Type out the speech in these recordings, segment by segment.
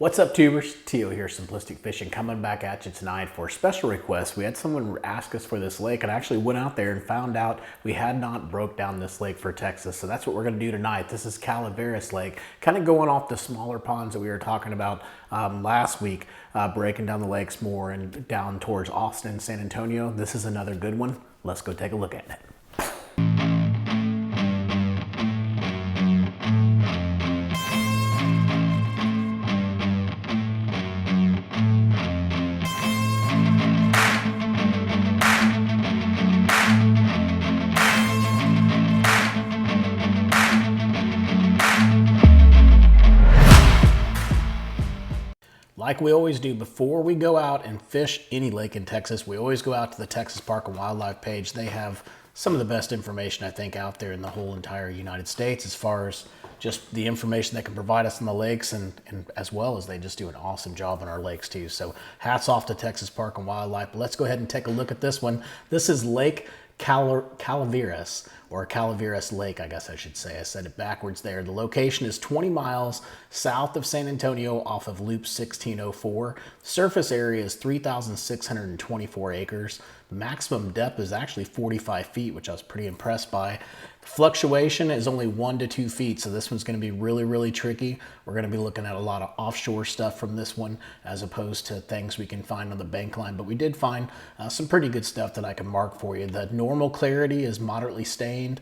What's up, tubers? Tio here, Simplistic Fishing, coming back at you tonight for a special request. We had someone ask us for this lake, and I actually went out there and found out we had not broke down this lake for Texas. So that's what we're going to do tonight. This is Calaveras Lake, kind of going off the smaller ponds that we were talking about last week, breaking down the lakes more and down towards Austin, San Antonio. This is another good one. Let's go take a look at it. Like we always do, before we go out and fish any lake in Texas, we always go out to the Texas Park and Wildlife page. They have some of the best information, I think, out there in the whole entire United States as far as just the information they can provide us on the lakes, and as well as they just do an awesome job on our lakes too. So hats off to Texas Park and Wildlife. But let's go ahead and take a look at this one. This is Lake Calaveras, or Calaveras Lake, I guess I should say. I said it backwards there. The location is 20 miles south of San Antonio off of Loop 1604. Surface area is 3,624 acres. The maximum depth is actually 45 feet, which I was pretty impressed by. The fluctuation is only 1 to 2 feet, so this one's going to be really, really tricky. We're going to be looking at a lot of offshore stuff from this one as opposed to things we can find on the bank line, but we did find some pretty good stuff that I can mark for you. The normal clarity is moderately stained.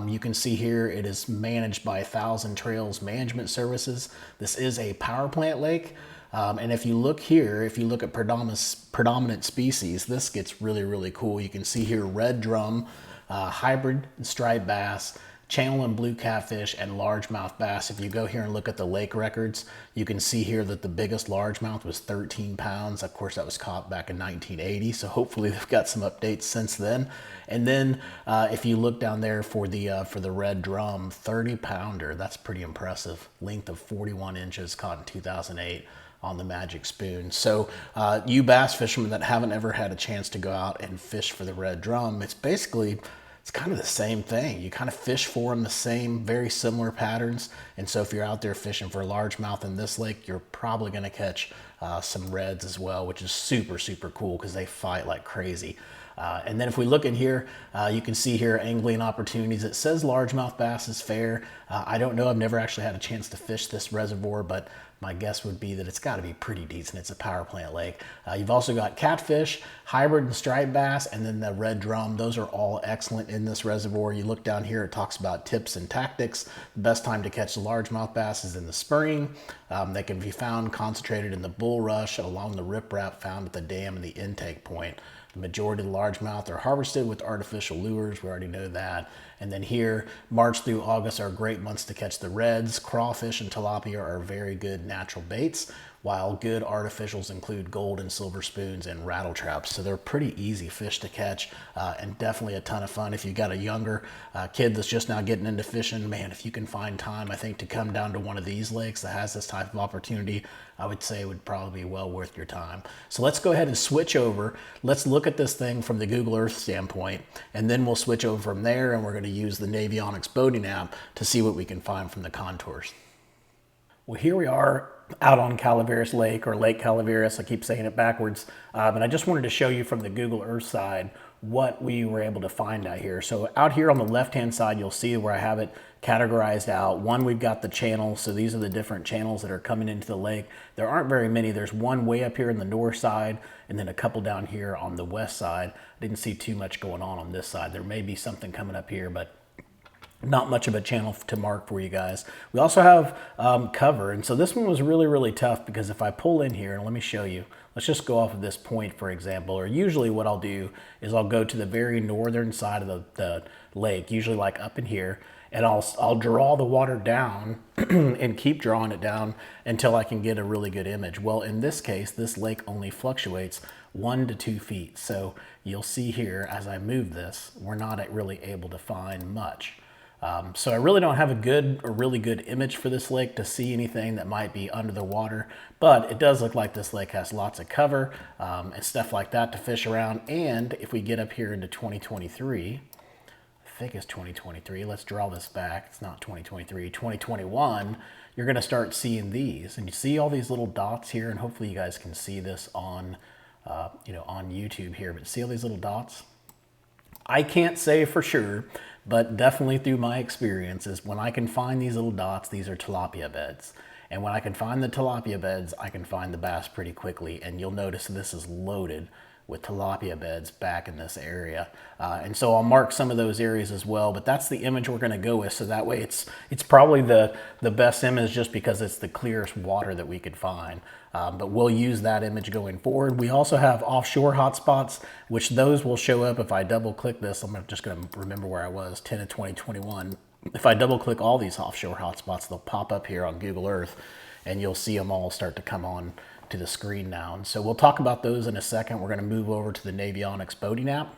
You can see here it is managed by 1,000 Trails Management Services. This is a power plant lake. And if you look here, if you look at predominant species, this gets really, really cool. You can see here red drum, hybrid and striped bass, channel and blue catfish, and largemouth bass. If you go here and look at the lake records, you can see here that the biggest largemouth was 13 pounds. Of course, that was caught back in 1980, so hopefully they've got some updates since then. And then if you look down there for the red drum, 30-pounder, that's pretty impressive. Length of 41 inches, caught in 2008 on the Magic Spoon. So you bass fishermen that haven't ever had a chance to go out and fish for the red drum, it's kind of the same thing. You kind of fish for them the same, very similar patterns. And so if you're out there fishing for largemouth in this lake, you're probably going to catch some reds as well, which is super, super cool because they fight like crazy. And then if we look in here, you can see here angling opportunities. It says largemouth bass is fair. I don't know. I've never actually had a chance to fish this reservoir, but my guess would be that it's got to be pretty decent. It's a power plant lake. You've also got catfish, hybrid and striped bass, and then the red drum. Those are all excellent in this reservoir. You look down here, it talks about tips and tactics. The best time to catch the largemouth bass is in the spring. They can be found concentrated in the bulrush along the riprap found at the dam and the intake point. The majority of the largemouth are harvested with artificial lures. We already know that. And then here, March through August are great months to catch the reds. Crawfish and tilapia are very good natural baits, while good artificials include gold and silver spoons and rattle traps. So they're pretty easy fish to catch and definitely a ton of fun. If you've got a younger kid that's just now getting into fishing, man, if you can find time, I think, to come down to one of these lakes that has this type of opportunity, I would say it would probably be well worth your time. So let's go ahead and switch over. Let's look at this thing from the Google Earth standpoint, and then we'll switch over from there, and we're going to use the Navionics boating app to see what we can find from the contours. Well, here we are out on Calaveras Lake, or Lake Calaveras. I keep saying it backwards, but I just wanted to show you from the Google Earth side what we were able to find out here. So out here on the left-hand side, you'll see where I have it categorized out. One, we've got the channels. So these are the different channels that are coming into the lake. There aren't very many. There's one way up here in the north side, and then a couple down here on the west side. I didn't see too much going on this side. There may be something coming up here, but not much of a channel to mark for you guys. We also have cover, and so this one was really, really tough because if I pull in here, and let me show you, let's just go off of this point, for example, or usually what I'll do is I'll go to the very northern side of the lake, usually like up in here, and I'll draw the water down and keep drawing it down until I can get a really good image. Well, in this case, this lake only fluctuates 1 to 2 feet. So you'll see here as I move this, we're not really able to find much. So I really don't have a really good image for this lake to see anything that might be under the water, but it does look like this lake has lots of cover and stuff like that to fish around. And if we get up here into 2023, I think it's 2023. Let's draw this back. It's not 2023, 2021. You're going to start seeing these, and you see all these little dots here, and hopefully you guys can see this on, on YouTube here, but see all these little dots? I can't say for sure, but definitely through my experiences, when I can find these little dots, these are tilapia beds. And when I can find the tilapia beds, I can find the bass pretty quickly. And you'll notice this is loaded with tilapia beds back in this area. And so I'll mark some of those areas as well, but that's the image we're gonna go with. So that way it's probably the best image just because it's the clearest water that we could find. But we'll use that image going forward. We also have offshore hotspots, which those will show up if I double click this. I'm just gonna remember where I was, 10 of 2021. If I double click all these offshore hotspots, they'll pop up here on Google Earth and you'll see them all start to come on to the screen now. And so we'll talk about those in a second. We're gonna move over to the Navionics boating app.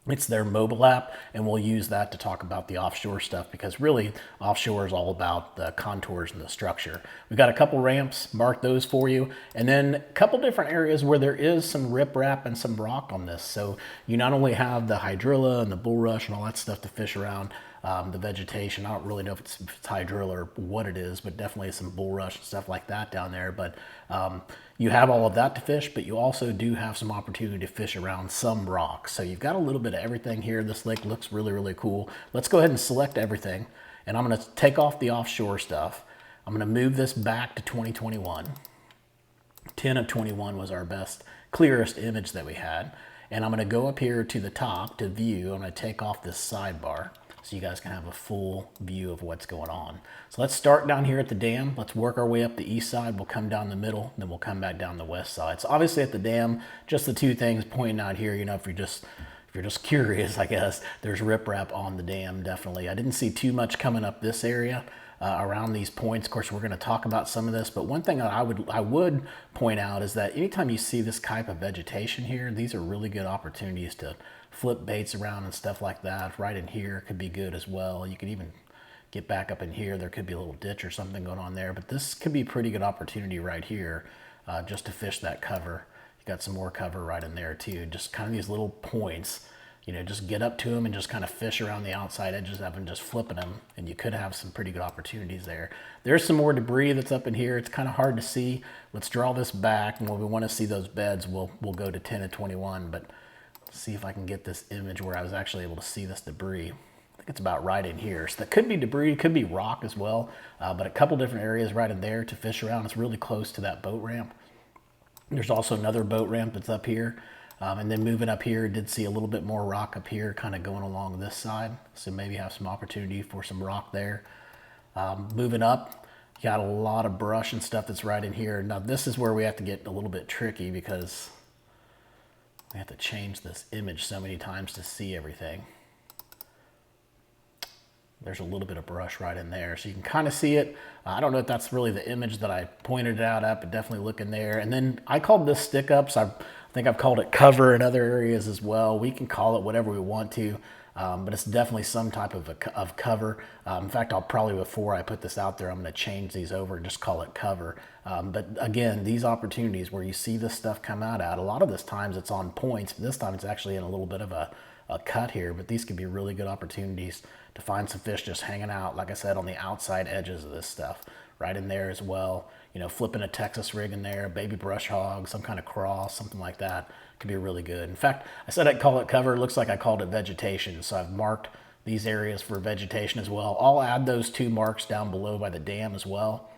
It's their mobile app, and we'll use that to talk about the offshore stuff because really offshore is all about the contours and the structure. We've got a couple ramps, mark those for you, and then a couple different areas where there is some riprap and some rock on this. So you not only have the hydrilla and the bulrush and all that stuff to fish around, the vegetation. I don't really know if it's hydrilla or what it is, but definitely some bulrush and stuff like that down there. But you have all of that to fish, but you also do have some opportunity to fish around some rocks. So you've got a little bit of everything here. This lake looks really, really cool. Let's go ahead and select everything. And I'm gonna take off the offshore stuff. I'm gonna move this back to 2021. 10 of 21 was our best, clearest image that we had. And I'm gonna go up here to the top to view. I'm gonna take off this sidebar so you guys can have a full view of what's going on. So let's start down here at the dam. Let's work our way up the east side. We'll come down the middle, then we'll come back down the west side. So obviously at the dam, just the two things pointing out here, you know, if you're just curious, I guess, there's riprap on the dam, definitely. I didn't see too much coming up this area around these points. Of course, we're gonna talk about some of this, but one thing that I would point out is that anytime you see this type of vegetation here, these are really good opportunities to flip baits around and stuff like that. Right in here could be good as well. You could even get back up in here. There could be a little ditch or something going on there, but this could be a pretty good opportunity right here just to fish that cover. You got some more cover right in there too. Just kind of these little points, you know, just get up to them and just kind of fish around the outside edges of them, just flipping them, and you could have some pretty good opportunities there. There's some more debris that's up in here. It's kind of hard to see. Let's draw this back, and when we want to see those beds, we'll go to 10 of 21, but see if I can get this image where I was actually able to see this debris. I think it's about right in here. So that could be debris, could be rock as well, but a couple different areas right in there to fish around. It's really close to that boat ramp. There's also another boat ramp that's up here. And then moving up here, did see a little bit more rock up here kind of going along this side. So maybe have some opportunity for some rock there. Moving up, you got a lot of brush and stuff that's right in here. Now this is where we have to get a little bit tricky because we have to change this image so many times to see everything. There's a little bit of brush right in there, so you can kind of see it. I don't know if that's really the image that I pointed it out at, but definitely look in there. And then I called this stick ups. I think I've called it cover in other areas as well. We can call it whatever we want to, but it's definitely some type of cover. In fact, I'll probably, before I put this out there, I'm going to change these over and just call it cover. But again, these opportunities where you see this stuff come out at, a lot of this times it's on points, but this time it's actually in a little bit of a cut here. But these could be really good opportunities to find some fish just hanging out, like I said, on the outside edges of this stuff. Right in there as well. You know, flipping a Texas rig in there, baby brush hog, some kind of cross, something like that could be really good. In fact, I said I'd call it cover. It looks like I called it vegetation. So I've marked these areas for vegetation as well. I'll add those two marks down below by the dam as well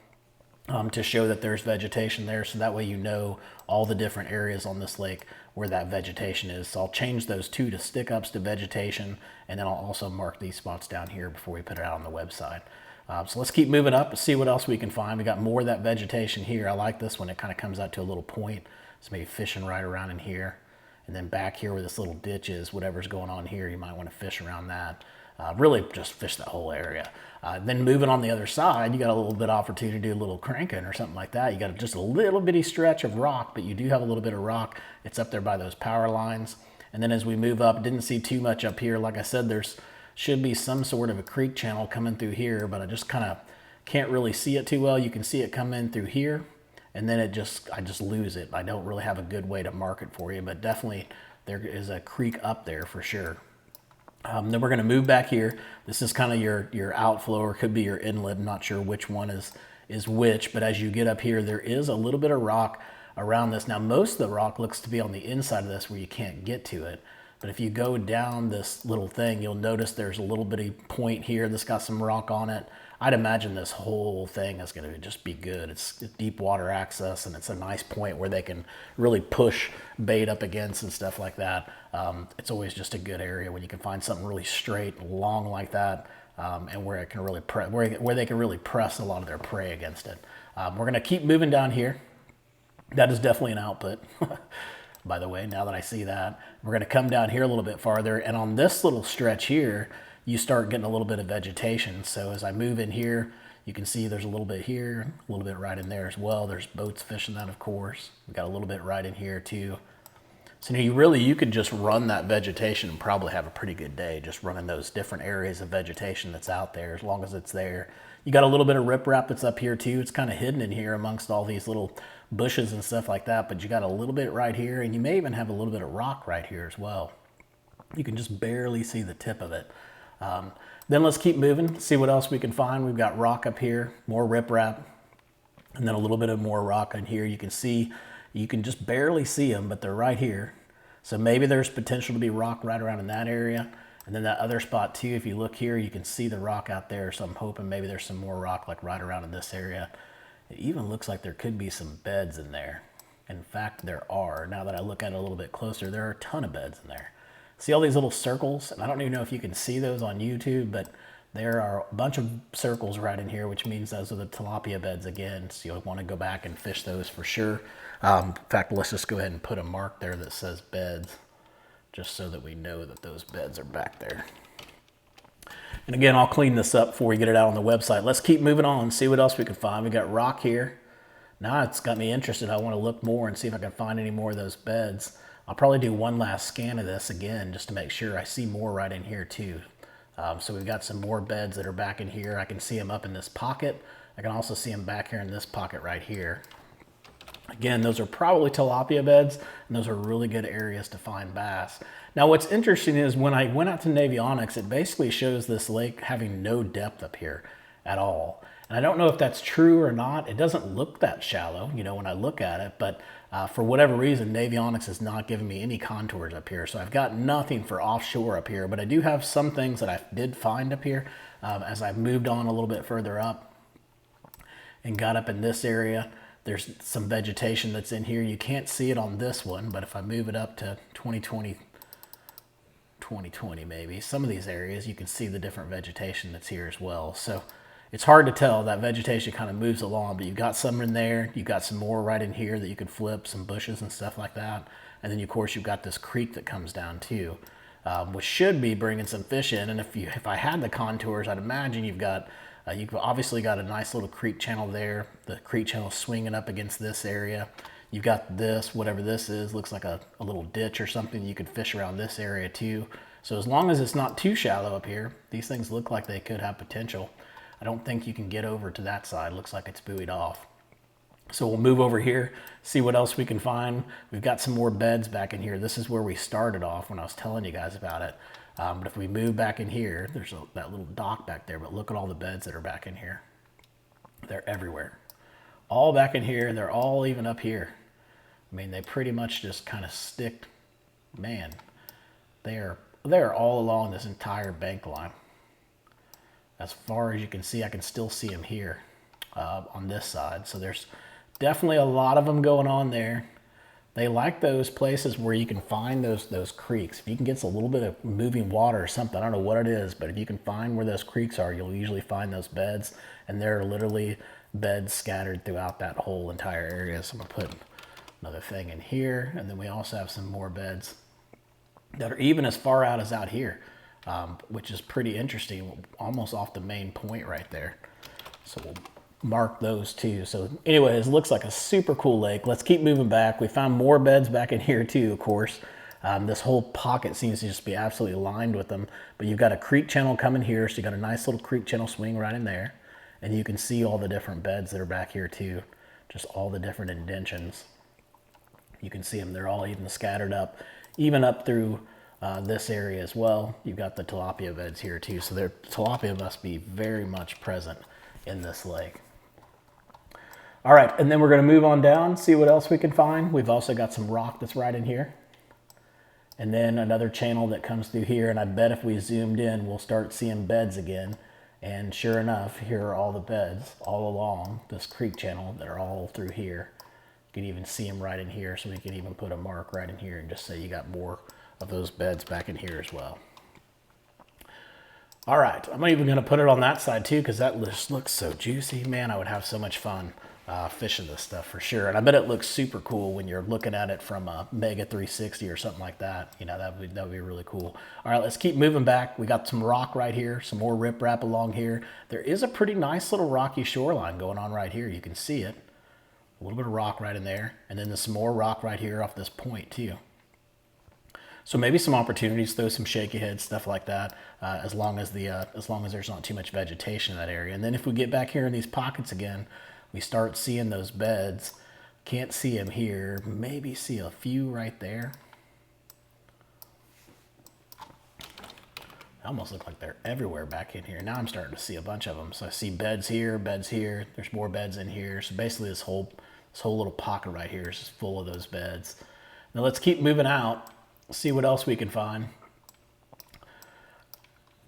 to show that there's vegetation there. So that way you know all the different areas on this lake where that vegetation is. So I'll change those two to stick ups to vegetation, and then I'll also mark these spots down here before we put it out on the website. So let's keep moving up and see what else we can find. We got more of that vegetation here. I like this one. It kind of comes out to a little point. So maybe fishing right around in here. And then back here where this little ditch is, whatever's going on here, you might want to fish around that. Really just fish that whole area. Then moving on the other side, you got a little bit of opportunity to do a little cranking or something like that. You got just a little bitty stretch of rock, but you do have a little bit of rock. It's up there by those power lines. And then as we move up, didn't see too much up here. Like I said, there's should be some sort of a creek channel coming through here, but I just kind of can't really see it too well. You can see it come in through here, and then I just lose it. I don't really have a good way to mark it for you, but definitely there is a creek up there for sure. Then we're going to move back here. This is kind of your outflow, or could be your inlet. I'm not sure which one is which, but as you get up here, there is a little bit of rock around this. Now, most of the rock looks to be on the inside of this where you can't get to it. But if you go down this little thing, you'll notice there's a little bitty point here that's got some rock on it. I'd imagine this whole thing is going to just be good. It's deep water access, and it's a nice point where they can really push bait up against and stuff like that. It's always just a good area when you can find something really straight and long like that, and where it can really where they can really press a lot of their prey against it. We're going to keep moving down here. That is definitely an output. By the way, now that I see that, we're going to come down here a little bit farther, and on this little stretch here, you start getting a little bit of vegetation. So as I move in here, you can see there's a little bit here, a little bit right in there as well. There's boats fishing that, of course. We've got a little bit right in here too. So you could just run that vegetation and probably have a pretty good day, just running those different areas of vegetation that's out there, as long as it's there. You got a little bit of riprap that's up here too. It's kind of hidden in here amongst all these little bushes and stuff like that, but you got a little bit right here, and you may even have a little bit of rock right here as well. You can just barely see the tip of it. Then let's keep moving, see what else we can find. We've got rock up here, more riprap, and then a little bit of more rock in here. You can see, you can just barely see them, but they're right here. So maybe there's potential to be rock right around in that area. And then that other spot too, if you look here, you can see the rock out there. So I'm hoping maybe there's some more rock like right around in this area. It even looks like there could be some beds in there. In fact, there are. Now that I look at it a little bit closer, there are a ton of beds in there. See all these little circles? And I don't even know if you can see those on YouTube, but there are a bunch of circles right in here, which means those are the tilapia beds again. So you'll want to go back and fish those for sure. In fact, let's just go ahead and put a mark there that says beds, just so that we know that those beds are back there. And again, I'll clean this up before we get it out on the website. Let's keep moving on and see what else we can find. We got rock here. Now it's got me interested. I want to look more and see if I can find any more of those beds. I'll probably do one last scan of this again, just to make sure I see more right in here too. So we've got some more beds that are back in here. I can see them up in this pocket. I can also see them back here in this pocket right here. Again, those are probably tilapia beds, and those are really good areas to find bass. Now, what's interesting is when I went out to Navionics, it basically shows this lake having no depth up here at all. And I don't know if that's true or not. It doesn't look that shallow, you know, when I look at it, but for whatever reason, Navionics is not giving me any contours up here. So I've got nothing for offshore up here, but I do have some things that I did find up here as I moved on a little bit further up and got up in this area. There's some vegetation that's in here. You can't see it on this one, but if I move it up to 2020 maybe, some of these areas, you can see the different vegetation that's here as well. So it's hard to tell. That vegetation kind of moves along, but you've got some in there. You've got some more right in here that you could flip, some bushes and stuff like that. And then, of course, you've got this creek that comes down too, which should be bringing some fish in. And if I had the contours, I'd imagine you've obviously got a nice little creek channel there. The creek channel swinging up against this area. You've got this, whatever this is, looks like a little ditch or something. You could fish around this area too. So as long as it's not too shallow up here, these things look like they could have potential. I don't think you can get over to that side. Looks like it's buoyed off. So we'll move over here, see what else we can find. We've got some more beds back in here. This is where we started off when I was telling you guys about it. But if we move back in here, there's that little dock back there, but look at all the beds that are back in here. They're everywhere. All back in here, and they're all even up here. I mean, they pretty much just kind of stick. Man, they're all along this entire bank line. As far as you can see, I can still see them here on this side. So there's definitely a lot of them going on there. They like those places where you can find those creeks. If you can get a little bit of moving water or something, I don't know what it is, but if you can find where those creeks are, you'll usually find those beds. And there are literally beds scattered throughout that whole entire area. So I'm gonna put another thing in here. And then we also have some more beds that are even as far out as out here, which is pretty interesting, almost off the main point right there. So we'll mark those too. So anyways, it looks like a super cool lake. Let's keep moving back. We found more beds back in here too, of course. This whole pocket seems to just be absolutely lined with them, but you've got a creek channel coming here. So you got a nice little creek channel swing right in there. And you can see all the different beds that are back here too. Just all the different indentions. You can see them. They're all even scattered up, even up through this area as well. You've got the tilapia beds here too, so their tilapia must be very much present in this lake. All right, and then we're going to move on down, see what else we can find. We've also got some rock that's right in here. And then another channel that comes through here, and I bet if we zoomed in, we'll start seeing beds again. And sure enough, here are all the beds all along this creek channel that are all through here. You can even see them right in here, so we can even put a mark right in here and just say you got more of those beds back in here as well. All right, I'm even going to put it on that side too, because that just looks so juicy. Man, I would have so much fun fishing this stuff for sure. And I bet it looks super cool when you're looking at it from a Mega 360 or something like that. You know, that would be really cool. All right, let's keep moving back. We got some rock right here, some more riprap along here. There is a pretty nice little rocky shoreline going on right here. You can see it. A little bit of rock right in there. And then there's some more rock right here off this point too. So maybe some opportunities, throw some shaky heads, stuff like that, as long as there's not too much vegetation in that area. And then if we get back here in these pockets again, we start seeing those beds. Can't see them here. Maybe see a few right there. They almost look like they're everywhere back in here. Now I'm starting to see a bunch of them. So I see beds here, beds here. There's more beds in here. So basically this whole little pocket right here is just full of those beds. Now let's keep moving out. See what else we can find.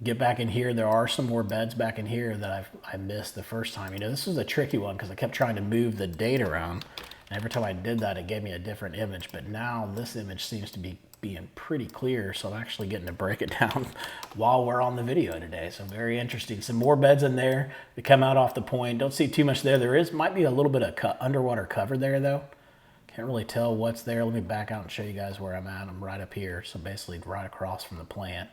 Get back in here. There are some more beds back in here that I missed the first time. You know, this was a tricky one because I kept trying to move the date around. And every time I did that, it gave me a different image. But now this image seems to be being pretty clear. So I'm actually getting to break it down while we're on the video today. So very interesting. Some more beds in there. We come out off the point. Don't see too much there. Might be a little bit of underwater cover there though. Can't really tell what's there. Let me back out and show you guys where I'm at. I'm right up here. So basically right across from the plant.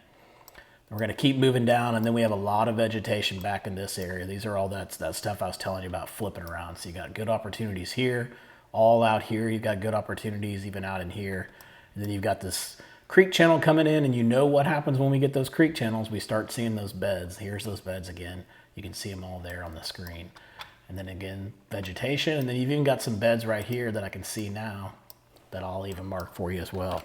We're going to keep moving down, and then we have a lot of vegetation back in this area. These are all that stuff I was telling you about flipping around. So you got good opportunities here, all out here. You've got good opportunities even out in here. And then you've got this creek channel coming in, and you know what happens when we get those creek channels. We start seeing those beds. Here's those beds again. You can see them all there on the screen. And then again, vegetation. And then you've even got some beds right here that I can see now that I'll even mark for you as well.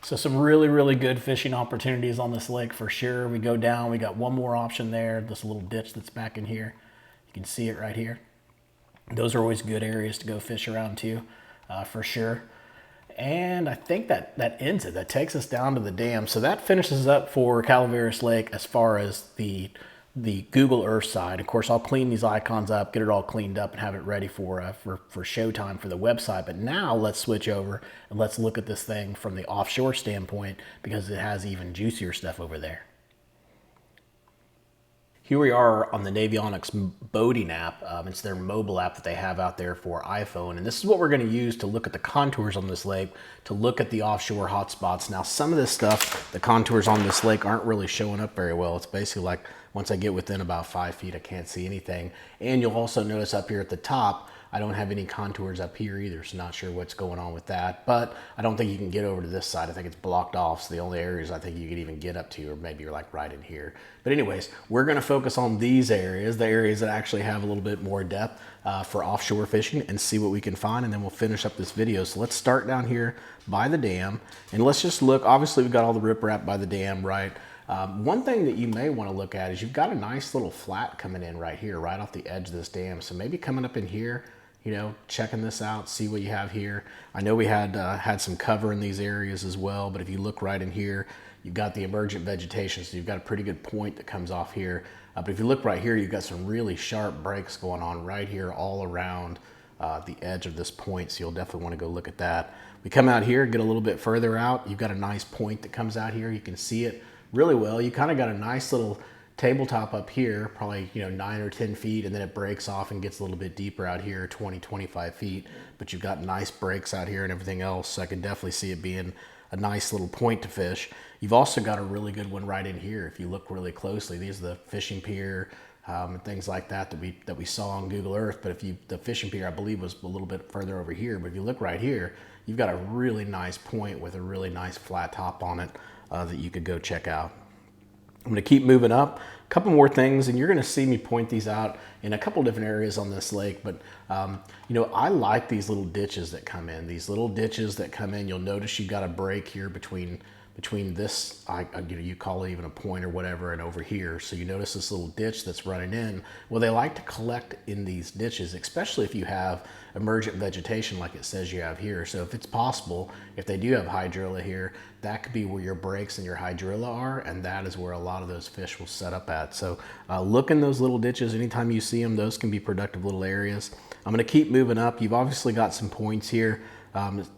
So some really, really good fishing opportunities on this lake for sure. We go down, we got one more option there, this little ditch that's back in here. You can see it right here. Those are always good areas to go fish around too, for sure. And I think that ends it. That takes us down to the dam. So that finishes up for Calaveras Lake as far as the Google Earth side. Of course, I'll clean these icons up, get it all cleaned up, and have it ready for showtime for the website. But now let's switch over and let's look at this thing from the offshore standpoint because it has even juicier stuff over there. Here we are on the Navionics boating app. It's their mobile app that they have out there for iPhone. And this is what we're going to use to look at the contours on this lake, to look at the offshore hotspots. Now, some of this stuff, the contours on this lake aren't really showing up very well. It's basically like once I get within about 5 feet, I can't see anything. And you'll also notice up here at the top, I don't have any contours up here either, so not sure what's going on with that. But I don't think you can get over to this side. I think it's blocked off, so the only areas I think you could even get up to are maybe like right in here. But anyways, we're going to focus on these areas, the areas that actually have a little bit more depth for offshore fishing, and see what we can find, and then we'll finish up this video. So let's start down here by the dam, and let's just look. Obviously, we've got all the riprap by the dam, right? One thing that you may want to look at is you've got a nice little flat coming in right here, right off the edge of this dam. So maybe coming up in here, you know, checking this out, see what you have here. I know we had some cover in these areas as well, but if you look right in here, you've got the emergent vegetation, so you've got a pretty good point that comes off here. But if you look right here, you've got some really sharp breaks going on right here all around the edge of this point, so you'll definitely want to go look at that. We come out here, get a little bit further out, you've got a nice point that comes out here. You can see it really well. You kind of got a nice little tabletop up here, probably 9 or 10 feet, and then it breaks off and gets a little bit deeper out here, 20, 25 feet. But you've got nice breaks out here and everything else, so I can definitely see it being a nice little point to fish. You've also got a really good one right in here. If you look really closely, these are the fishing pier and things like that we saw on Google Earth. But the fishing pier, I believe, was a little bit further over here. But if you look right here, you've got a really nice point with a really nice flat top on it that you could go check out. I'm going to keep moving up. A couple more things, and you're going to see me point these out in a couple different areas on this lake. But, I like these little ditches that come in. These little ditches that come in, you'll notice you've got a break here between between this, you call it even a point or whatever, and over here. So you notice this little ditch that's running in. Well, they like to collect in these ditches, especially if you have emergent vegetation like it says you have here. So if it's possible, if they do have hydrilla here, that could be where your breaks and your hydrilla are, and that is where a lot of those fish will set up at. So look in those little ditches anytime you see them. Those can be productive little areas. I'm going to keep moving up. You've obviously got some points here.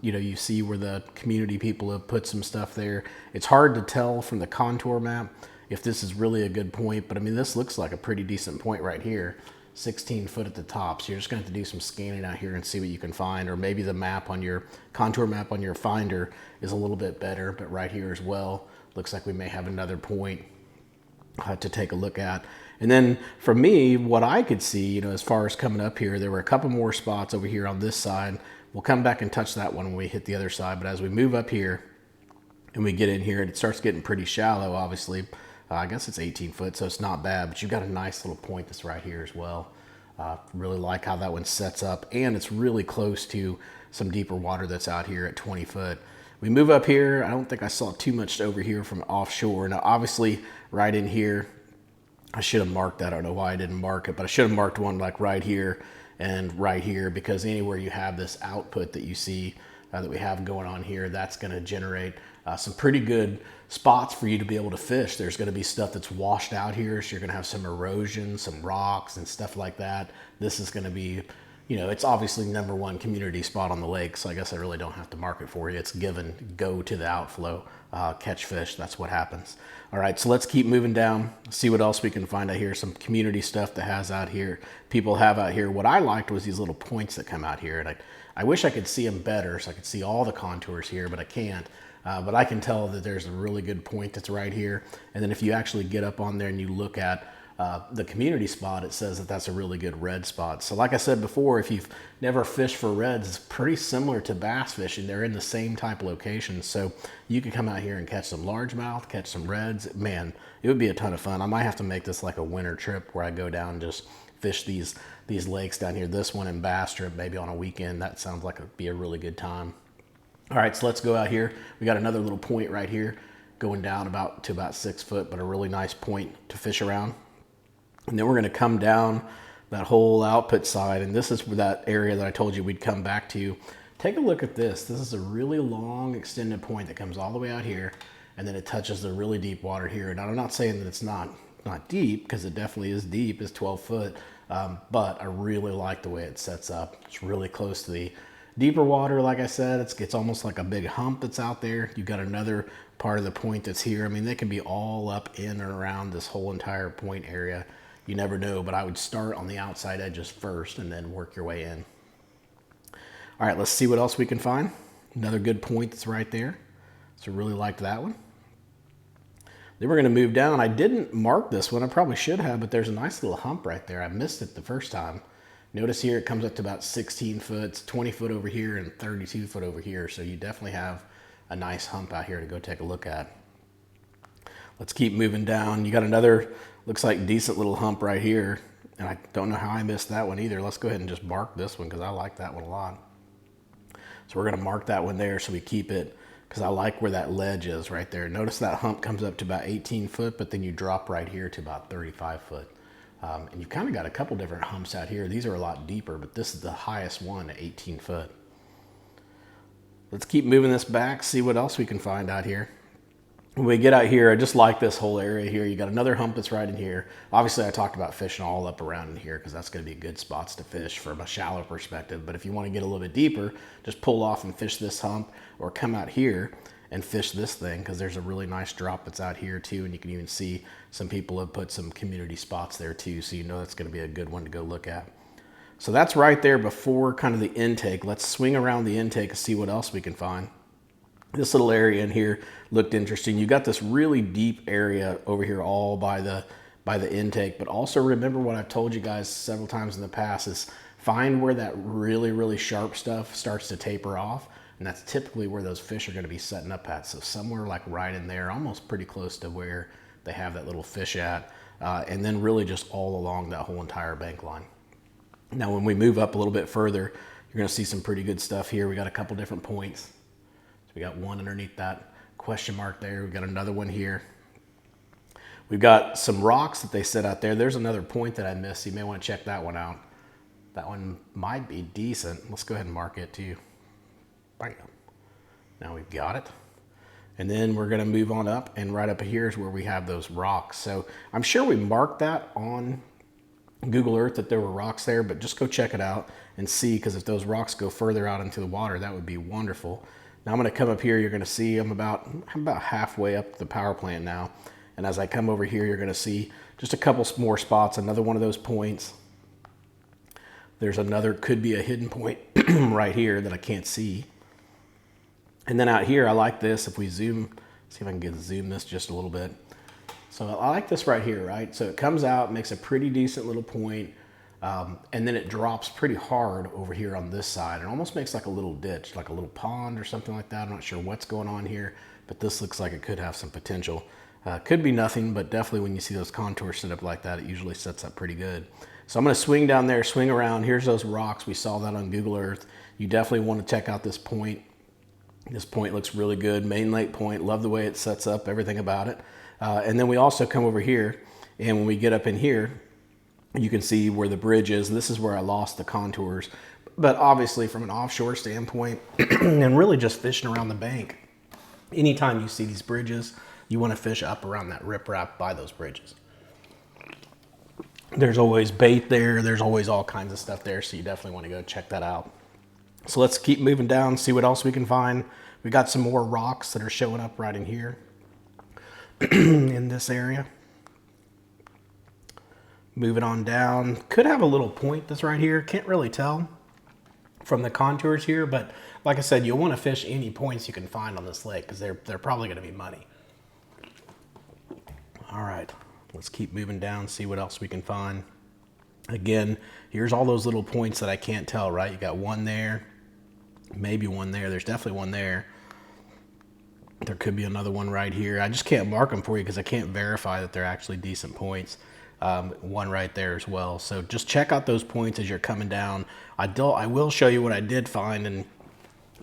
You see where the community people have put some stuff there. It's hard to tell from the contour map if this is really a good point, but I mean, this looks like a pretty decent point right here. 16 foot at the top. So you're just going to have to do some scanning out here and see what you can find, or maybe the map on your contour map on your finder is a little bit better, but right here as well, looks like we may have another point to take a look at. And then for me, what I could see, as far as coming up here, there were a couple more spots over here on this side. We'll come back and touch that one when we hit the other side. But as we move up here and we get in here, and it starts getting pretty shallow, obviously. I guess it's 18 foot, so it's not bad. But you've got a nice little point that's right here as well. Really like how that one sets up. And it's really close to some deeper water that's out here at 20 foot. We move up here. I don't think I saw too much over here from offshore. Now, obviously, right in here, I should have marked that. I don't know why I didn't mark it, but I should have marked one like right here and right here, because anywhere you have this output that you see that we have going on here, that's going to generate some pretty good spots for you to be able to fish. There's going to be stuff that's washed out here, so you're going to have some erosion, some rocks and stuff like that. This is going to be, it's obviously #1 community spot on the lake, so I guess I really don't have to mark it for you. It's given, go to the outflow, catch fish. That's what happens. All right, so let's keep moving down, see what else we can find out here. Some community stuff that has out here, people have out here. What I liked was these little points that come out here, and I wish I could see them better so I could see all the contours here, but I can't. But I can tell that there's a really good point that's right here. And then if you actually get up on there and you look at the community spot, it says that that's a really good red spot. So like I said before, if you've never fished for reds, it's pretty similar to bass fishing. They're in the same type of locations. So you can come out here and catch some largemouth, catch some reds. Man, it would be a ton of fun. I might have to make this like a winter trip where I go down and just fish these lakes down here. This one and Bass Trip maybe on a weekend. That sounds like it'd be a really good time. All right, so let's go out here. We got another little point right here going down to about 6 foot, but a really nice point to fish around. And then we're going to come down that whole output side, and this is that area that I told you we'd come back to. Take a look at this. This is a really long extended point that comes all the way out here, and then it touches the really deep water here. Now, I'm not saying that it's not deep, because it definitely is deep. It's 12 foot, but I really like the way it sets up. It's really close to the deeper water. Like I said, it's almost like a big hump that's out there. You've got another part of the point that's here. I mean, they can be all up in and around this whole entire point area. You never know, but I would start on the outside edges first and then work your way in. All right, let's see what else we can find. Another good point that's right there. So really liked that one. Then we're going to move down. I didn't mark this one. I probably should have, but there's a nice little hump right there. I missed it the first time. Notice here it comes up to about 16 foot, 20 foot over here, and 32 foot over here. So you definitely have a nice hump out here to go take a look at. Let's keep moving down. You got another, looks like decent little hump right here. And I don't know how I missed that one either. Let's go ahead and just mark this one because I like that one a lot. So we're going to mark that one there so we keep it, because I like where that ledge is right there. Notice that hump comes up to about 18 foot, but then you drop right here to about 35 foot. And you've kind of got a couple different humps out here. These are a lot deeper, but this is the highest one at 18 foot. Let's keep moving this back, see what else we can find out here. When we get out here, I just like this whole area here. You got another hump that's right in here. Obviously, I talked about fishing all up around in here because that's going to be good spots to fish from a shallow perspective. But if you want to get a little bit deeper, just pull off and fish this hump, or come out here and fish this thing, because there's a really nice drop that's out here too. And you can even see some people have put some community spots there too. So you know that's going to be a good one to go look at. So that's right there before kind of the intake. Let's swing around the intake and see what else we can find. This little area in here looked interesting. You got this really deep area over here all by the intake, but also remember what I've told you guys several times in the past is find where that really, really sharp stuff starts to taper off. And that's typically where those fish are going to be setting up at. So somewhere like right in there, almost pretty close to where they have that little fish at. And then really just all along that whole entire bank line. Now, when we move up a little bit further, you're going to see some pretty good stuff here. We got a couple different points. We got one underneath that question mark there. We've got another one here. We've got some rocks that they set out there. There's another point that I missed. You may want to check that one out. That one might be decent. Let's go ahead and mark it too. Bam. Now we've got it. And then we're going to move on up, and right up here is where we have those rocks. So I'm sure we marked that on Google Earth that there were rocks there, but just go check it out and see, because if those rocks go further out into the water, that would be wonderful. Now I'm going to come up here. You're going to see I'm about halfway up the power plant now. And as I come over here, you're going to see just a couple more spots, another one of those points. There's another, could be a hidden point right here that I can't see. And then out here, I like this. If we zoom, see if I can zoom this just a little bit. So I like this right here, right? So it comes out, makes a pretty decent little point, and then it drops pretty hard over here on this side. It almost makes like a little ditch, like a little pond or something like that. I'm not sure what's going on here, but this looks like it could have some potential. Could be nothing, but definitely when you see those contours set up like that, it usually sets up pretty good. So I'm going to swing down there, swing around. Here's those rocks. We saw that on Google Earth. You definitely want to check out this point. This point looks really good. Main Lake Point. Love the way it sets up, everything about it. And then we also come over here, and when we get up in here, you can see where the bridge is. This is where I lost the contours. But obviously from an offshore standpoint, and really just fishing around the bank, anytime you see these bridges, you want to fish up around that riprap by those bridges. There's always bait there. There's always all kinds of stuff there, so you definitely want to go check that out. So let's keep moving down, see what else we can find. We got some more rocks that are showing up right in here in this area. Moving on down. Could have a little point that's right here. Can't really tell from the contours here, but like I said, you'll want to fish any points you can find on this lake because they're probably going to be muddy. All right, let's keep moving down, see what else we can find. Again, here's all those little points that I can't tell, right? You got one there, maybe one there. There's definitely one there. There could be another one right here. I just can't mark them for you because I can't verify that they're actually decent points. One right there as well. So just check out those points as you're coming down. I will show you what I did find, and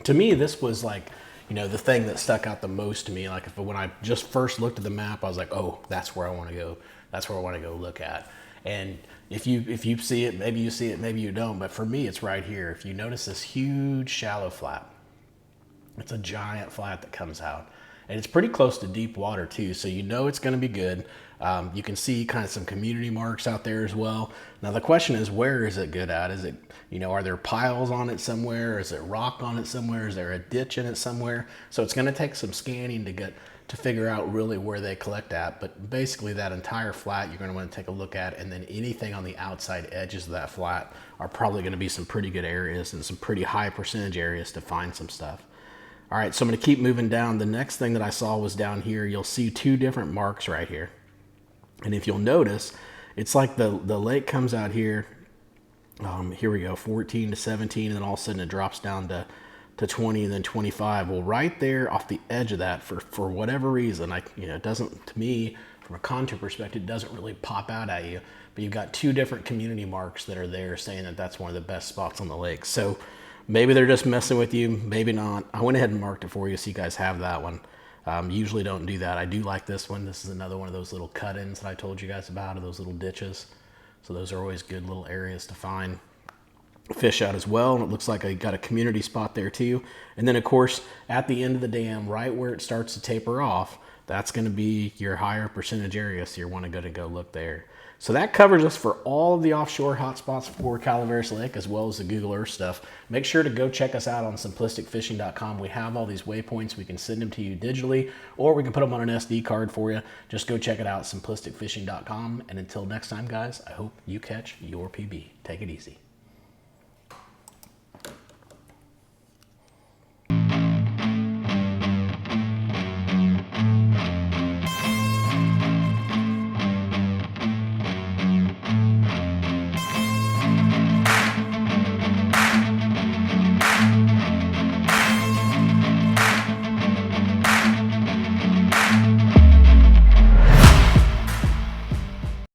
to me, this was like, you know, the thing that stuck out the most to me. Like when I just first looked at the map, I was like, oh, that's where I want to go. That's where I want to go look at. And if you see it, maybe you see it, maybe you don't. But for me, it's right here. If you notice this huge shallow flat, it's a giant flat that comes out. And it's pretty close to deep water too, so you know it's going to be good. You can see kind of some community marks out there as well. Now the question is, where is it good at? Is it, you know, are there piles on it somewhere? Is it rock on it somewhere? Is there a ditch in it somewhere? So it's going to take some scanning to figure out really where they collect at. But basically that entire flat you're going to want to take a look at, and then anything on the outside edges of that flat are probably going to be some pretty good areas and some pretty high percentage areas to find some stuff. All right, so I'm going to keep moving down. The next thing that I saw was down here. You'll see two different marks right here. And if you'll notice, it's like the lake comes out here. Here we go, 14 to 17, and then all of a sudden it drops down to 20 and then 25. Well, right there off the edge of that, for whatever reason, it doesn't, to me, from a contour perspective, it doesn't really pop out at you. But you've got two different community marks that are there saying that that's one of the best spots on the lake. So maybe they're just messing with you, maybe not. I went ahead and marked it for you so you guys have that one. Usually don't do that. I do like this one. This is another one of those little cut-ins that I told you guys about, of those little ditches. So those are always good little areas to find fish out as well. And it looks like I got a community spot there too. And then of course, at the end of the dam, right where it starts to taper off, that's going to be your higher percentage area. So you're going to go look there. So that covers us for all of the offshore hotspots for Calaveras Lake, as well as the Google Earth stuff. Make sure to go check us out on simplisticfishing.com. We have all these waypoints. We can send them to you digitally, or we can put them on an SD card for you. Just go check it out, simplisticfishing.com. And until next time, guys, I hope you catch your PB. Take it easy.